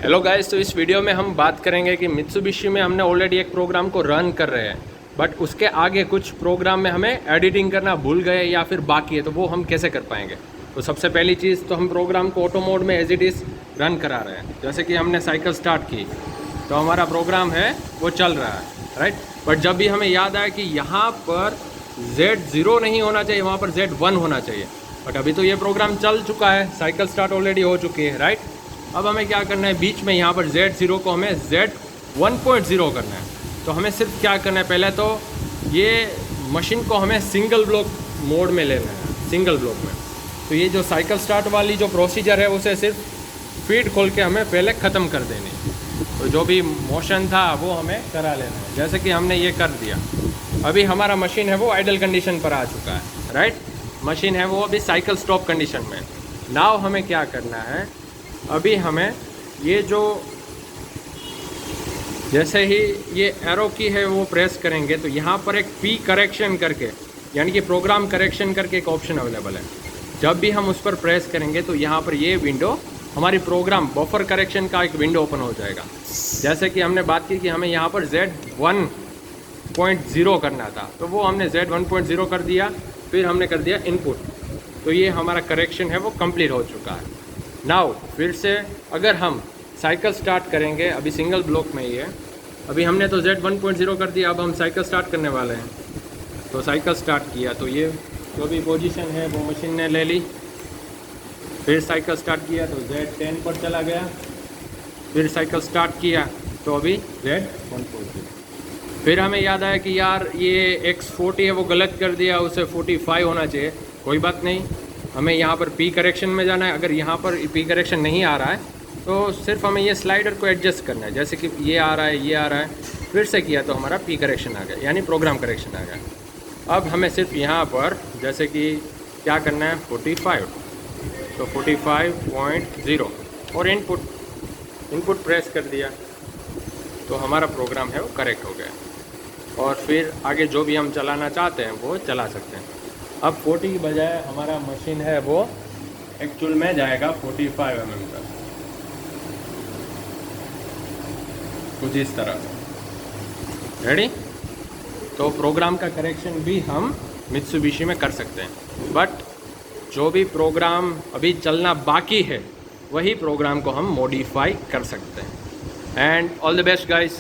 Hello guys, तो इस video में हम बात करेंगे कि मित्सुबिशी में हमने ऑलरेडी एक प्रोग्राम को रन कर रहे हैं, बट उसके आगे कुछ प्रोग्राम में हमें एडिटिंग करना भूल गए या फिर बाकी है, तो वो हम कैसे कर पाएंगे। तो सबसे पहली चीज़ तो हम प्रोग्राम को ऑटो मोड में एज इट इज़ रन करा रहे हैं। जैसे कि हमने साइकिल स्टार्ट की तो हमारा प्रोग्राम है वो चल रहा है, राइट। बट जब भी हमें याद आया कि यहाँ पर Z0 नहीं होना चाहिए, वहाँ पर Z1 होना चाहिए, बट अभी तो ये प्रोग्राम चल चुका है, साइकिल स्टार्ट ऑलरेडी हो चुकी है, राइट। अब हमें क्या करना है, बीच में यहाँ पर Z0 को हमें Z1.0 करना है। तो हमें सिर्फ क्या करना है, पहले तो ये मशीन को हमें सिंगल ब्लॉक मोड में लेना है, सिंगल ब्लॉक में। तो ये जो साइकिल स्टार्ट वाली जो प्रोसीजर है उसे सिर्फ फीड खोल के हमें पहले ख़त्म कर देनी है। तो जो भी मोशन था वो हमें करा लेना है, जैसे कि हमने ये कर दिया। अभी हमारा मशीन है वो आइडल कंडीशन पर आ चुका है, राइट। मशीन है वो अभी साइकिल स्टॉप कंडीशन में। नाउ हमें क्या करना है, अभी हमें ये जो जैसे ही ये एरो की है वो प्रेस करेंगे तो यहाँ पर एक पी करेक्शन करके, यानी कि प्रोग्राम करेक्शन करके एक ऑप्शन अवेलेबल है। जब भी हम उस पर प्रेस करेंगे तो यहाँ पर ये विंडो हमारी प्रोग्राम बफर करेक्शन का एक विंडो ओपन हो जाएगा। जैसे कि हमने बात की कि हमें यहाँ पर Z1.0 करना था, तो वो हमने Z1.0 कर दिया, फिर हमने कर दिया इनपुट। तो ये हमारा करेक्शन है वो कंप्लीट हो चुका है। नाउ फिर से अगर हम साइकिल स्टार्ट करेंगे, अभी सिंगल ब्लॉक में ही है, अभी हमने तो Z1.0 कर दिया, अब हम साइकिल स्टार्ट करने वाले हैं। तो साइकिल स्टार्ट किया तो ये जो भी पोजीशन है वो मशीन ने ले ली। फिर साइकिल स्टार्ट किया तो Z10 पर चला गया, फिर साइकिल स्टार्ट किया तो अभी Z1.0। फिर हमें याद आया कि यार ये X40 है वो गलत कर दिया, उसे 45 होना चाहिए। कोई बात नहीं, हमें यहाँ पर पी करेक्शन में जाना है। अगर यहाँ पर पी करेक्शन नहीं आ रहा है तो सिर्फ हमें ये स्लाइडर को एडजस्ट करना है, जैसे कि ये आ रहा है, ये आ रहा है, फिर से किया तो हमारा पी करेक्शन आ गया, यानी प्रोग्राम करेक्शन आ गया। अब हमें सिर्फ यहाँ पर जैसे कि क्या करना है, 45, तो 45.0 और इनपुट प्रेस कर दिया तो हमारा प्रोग्राम है वो करेक्ट हो गया। और फिर आगे जो भी हम चलाना चाहते हैं वो चला सकते हैं। अब 40 की बजाय हमारा मशीन है वो एक्चुअल में जाएगा 45 mm तक, कुछ इस तरह से। रेडी। तो प्रोग्राम का करेक्शन भी हम मित्सुबिशी में कर सकते हैं, बट जो भी प्रोग्राम अभी चलना बाकी है वही प्रोग्राम को हम मॉडिफाई कर सकते हैं। And all the best guys.